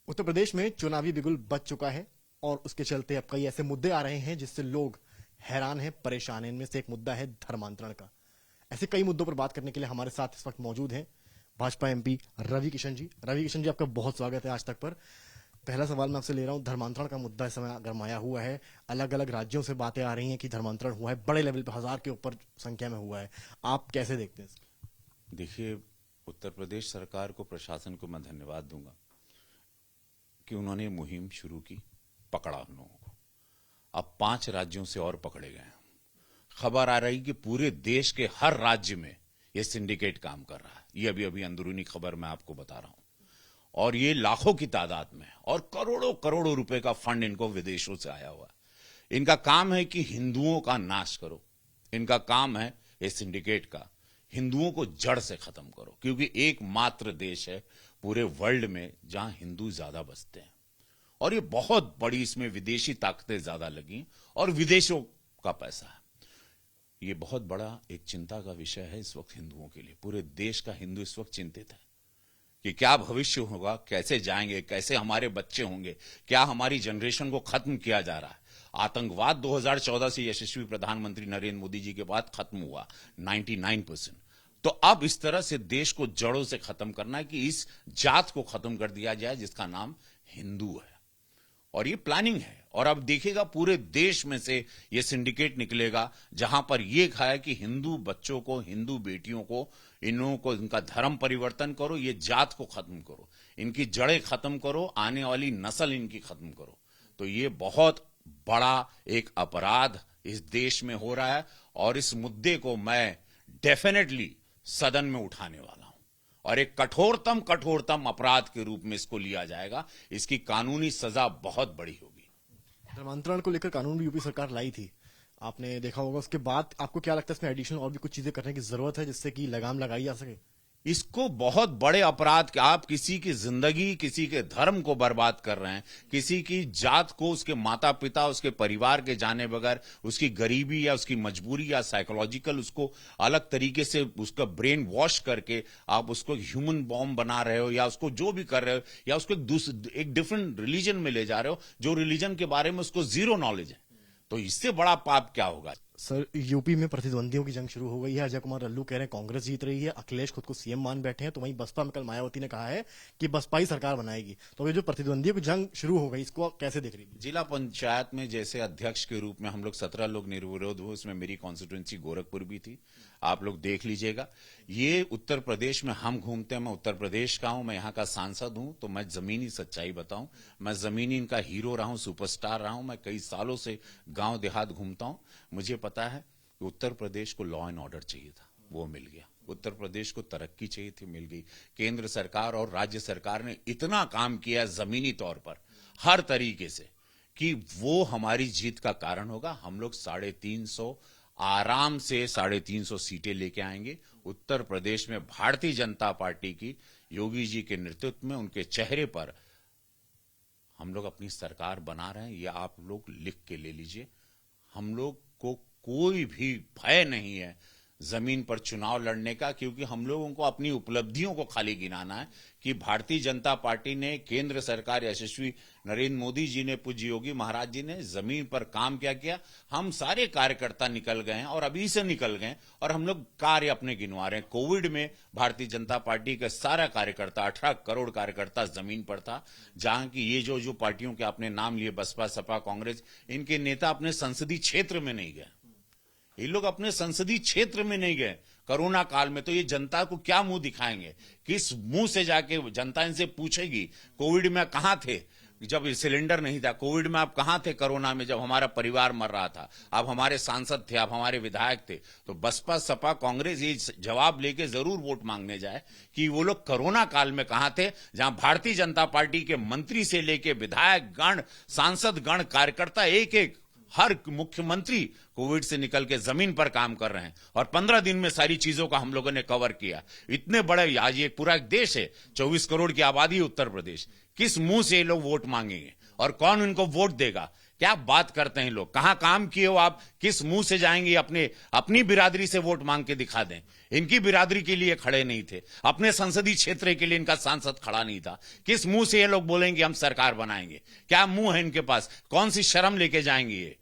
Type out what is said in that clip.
उत्तर प्रदेश में चुनावी बिगुल बज चुका है और उसके चलते अब कई ऐसे मुद्दे आ रहे हैं जिससे लोग हैरान हैं, परेशान हैं। इनमें से एक मुद्दा है धर्मांतरण का। ऐसे कई मुद्दों पर बात करने के लिए हमारे साथ इस वक्त मौजूद हैं भाजपा एमपी रवि किशन जी। रवि किशन जी, आपका बहुत स्वागत है आज तक पर। पहला सवाल मैं आपसे ले रहा हूं, धर्मांतरण का मुद्दा इस समय गरमाया हुआ है। अलग अलग राज्यों से बातें आ रही हैं कि धर्मांतरण हुआ है, बड़े लेवल पर 1000 के ऊपर संख्या में हुआ है। आप कैसे देखते हैं इसको? देखिए, उत्तर प्रदेश सरकार को, प्रशासन को मैं धन्यवाद दूंगा कि उन्होंने मुहिम शुरू की, पकड़ा उन लोगों को। अब 5 राज्यों से और पकड़े गए हैं। खबर आ रही कि पूरे देश के हर राज्य में यह सिंडिकेट काम कर रहा है। ये अभी अभी अंदरूनी खबर मैं आपको बता रहा हूं। और ये लाखों की तादाद में और करोड़ों करोड़ों रुपए का फंड इनको विदेशों से आया हुआ है। इनका काम है कि हिंदुओं का नाश करो। इनका काम है इस सिंडिकेट का, हिंदुओं को जड़ से खत्म करो, क्योंकि एकमात्र देश है पूरे वर्ल्ड में जहां हिंदू ज्यादा बसते हैं। और ये बहुत बड़ी, इसमें विदेशी ताकतें ज्यादा लगी और विदेशों का पैसा है। ये बहुत बड़ा एक चिंता का विषय है इस वक्त हिंदुओं के लिए। पूरे देश का हिंदू इस वक्त चिंतित है कि क्या भविष्य होगा, कैसे जाएंगे, कैसे हमारे बच्चे होंगे, क्या हमारी जनरेशन को खत्म किया जा रहा है। आतंकवाद 2014 से यशस्वी प्रधानमंत्री नरेंद्र मोदी जी के बाद खत्म हुआ 99%। तो अब इस तरह से देश को जड़ों से खत्म करना है कि इस जात को खत्म कर दिया जाए जिसका नाम हिंदू है। और ये प्लानिंग है। और अब देखिएगा, पूरे देश में से ये सिंडिकेट निकलेगा जहां पर ये कहा है कि हिंदू बच्चों को, हिंदू बेटियों को, इन लोगों को, इनका धर्म परिवर्तन करो, ये जात को खत्म करो, इनकी जड़ें खत्म करो, आने वाली नस्ल इनकी खत्म करो। तो ये बहुत बड़ा एक अपराध इस देश में हो रहा है और इस मुद्दे को मैं डेफिनेटली सदन में उठाने वाला हूं और एक कठोरतम अपराध के रूप में इसको लिया जाएगा। इसकी कानूनी सजा बहुत बड़ी होगी। धर्मांतरण को लेकर कानून भी यूपी सरकार लाई थी, आपने देखा होगा। उसके बाद आपको क्या लगता है इसमें एडिशनल और भी कुछ चीजें करने की जरूरत है जिससे कि लगाम लगाई जा सके? इसको बहुत बड़े अपराध के, आप किसी की जिंदगी, किसी के धर्म को बर्बाद कर रहे हैं, किसी की जात को, उसके माता पिता, उसके परिवार के जाने बगैर, उसकी गरीबी या उसकी मजबूरी या साइकोलॉजिकल उसको अलग तरीके से उसका ब्रेन वॉश करके आप उसको ह्यूमन बॉम्ब बना रहे हो या उसको जो भी कर रहे हो या उसको एक डिफरेंट रिलीजन में ले जा रहे हो जो रिलीजन के बारे में उसको जीरो नॉलेज है। तो इससे बड़ा पाप क्या होगा? सर, यूपी में प्रतिद्वंदियों की जंग शुरू हो गई है। अजय कुमार लल्लू कह रहे हैं कांग्रेस जीत रही है, अखिलेश खुद को सीएम मान बैठे हैं। तो वहीं बसपा में कल मायावती ने कहा है कि बसपा ही सरकार बनाएगी। तो ये जो प्रतिद्वंदियों की जंग शुरू हो गई, इसको आप कैसे देख रही है? जिला पंचायत में जैसे अध्यक्ष के रूप में हम लोग 17 लोग निर्विरोध हुए, उसमें मेरी कॉन्स्टिट्यूंसी गोरखपुर भी थी। आप लोग देख लीजिएगा। ये उत्तर प्रदेश में हम घूमते हैं, मैं उत्तर प्रदेश का हूं, मैं यहां का सांसद हूं, तो मैं जमीनी सच्चाई बताऊं। मैं जमीनी इनका हीरो रहा हूं, सुपरस्टार रहा हूं। मैं कई सालों से गांव देहात घूमता हूं। मुझे पता है कि उत्तर प्रदेश को लॉ एंड ऑर्डर चाहिए था, वो मिल गया। उत्तर प्रदेश को तरक्की चाहिए थी, मिल गई। केंद्र सरकार और राज्य सरकार ने इतना काम किया जमीनी तौर पर हर तरीके से कि वो हमारी जीत का कारण होगा। हम लोग 350, आराम से 350 सीटें लेके आएंगे। उत्तर प्रदेश में भारतीय जनता पार्टी की, योगी जी के नेतृत्व में, उनके चेहरे पर हम लोग अपनी सरकार बना रहे हैं। ये आप लोग लिख के ले लीजिए। हम लोग को कोई भी भय नहीं है जमीन पर चुनाव लड़ने का, क्योंकि हम लोगों को अपनी उपलब्धियों को खाली गिनाना है कि भारतीय जनता पार्टी ने, केंद्र सरकार यशस्वी नरेंद्र मोदी जी ने, पूज्य योगी महाराज जी ने जमीन पर काम क्या किया। हम सारे कार्यकर्ता निकल गए हैं और अभी से निकल गए और हम लोग कार्य अपने गिनवा रहे हैं। कोविड में भारतीय जनता पार्टी का सारा कार्यकर्ता, 18 करोड़ कार्यकर्ता जमीन पर था। जहां की ये जो पार्टियों के आपने नाम लिए, बसपा, सपा, कांग्रेस, इनके नेता अपने संसदीय क्षेत्र में नहीं गए। ये लोग अपने संसदीय क्षेत्र में नहीं गए कोरोना काल में। तो ये जनता को क्या मुंह दिखाएंगे? किस मुंह से जाके जनता इनसे पूछेगी कोविड में कहां थे, जब सिलेंडर नहीं था? कोविड में आप कहां थे? कोरोना में जब हमारा परिवार मर रहा था, आप हमारे सांसद थे, आप हमारे विधायक थे। तो बसपा, सपा, कांग्रेस ये जवाब लेके जरूर वोट मांगने जाए कि वो लोग कोरोना काल में कहां थे, जहां भारतीय जनता पार्टी के मंत्री से लेके विधायक गण, सांसद गण, कार्यकर्ता, एक हर मुख्यमंत्री कोविड से निकल के जमीन पर काम कर रहे हैं। और 15 दिन में सारी चीजों का हम लोगों ने कवर किया। इतने बड़े, आज ये पूरा एक देश है, 24 करोड़ की आबादी है उत्तर प्रदेश। किस मुंह से ये लोग वोट मांगेंगे और कौन इनको वोट देगा? क्या बात करते हैं लोग, कहां काम किए हो आप, किस मुंह से जाएंगे अपनी बिरादरी से वोट मांग के दिखा दें। इनकी बिरादरी के लिए खड़े नहीं थे, अपने संसदीय क्षेत्र के लिए इनका सांसद खड़ा नहीं था। किस मुंह से ये लोग बोलेंगे हम सरकार बनाएंगे? क्या मुंह है इनके पास? कौन सी शर्म लेके जाएंगे ये?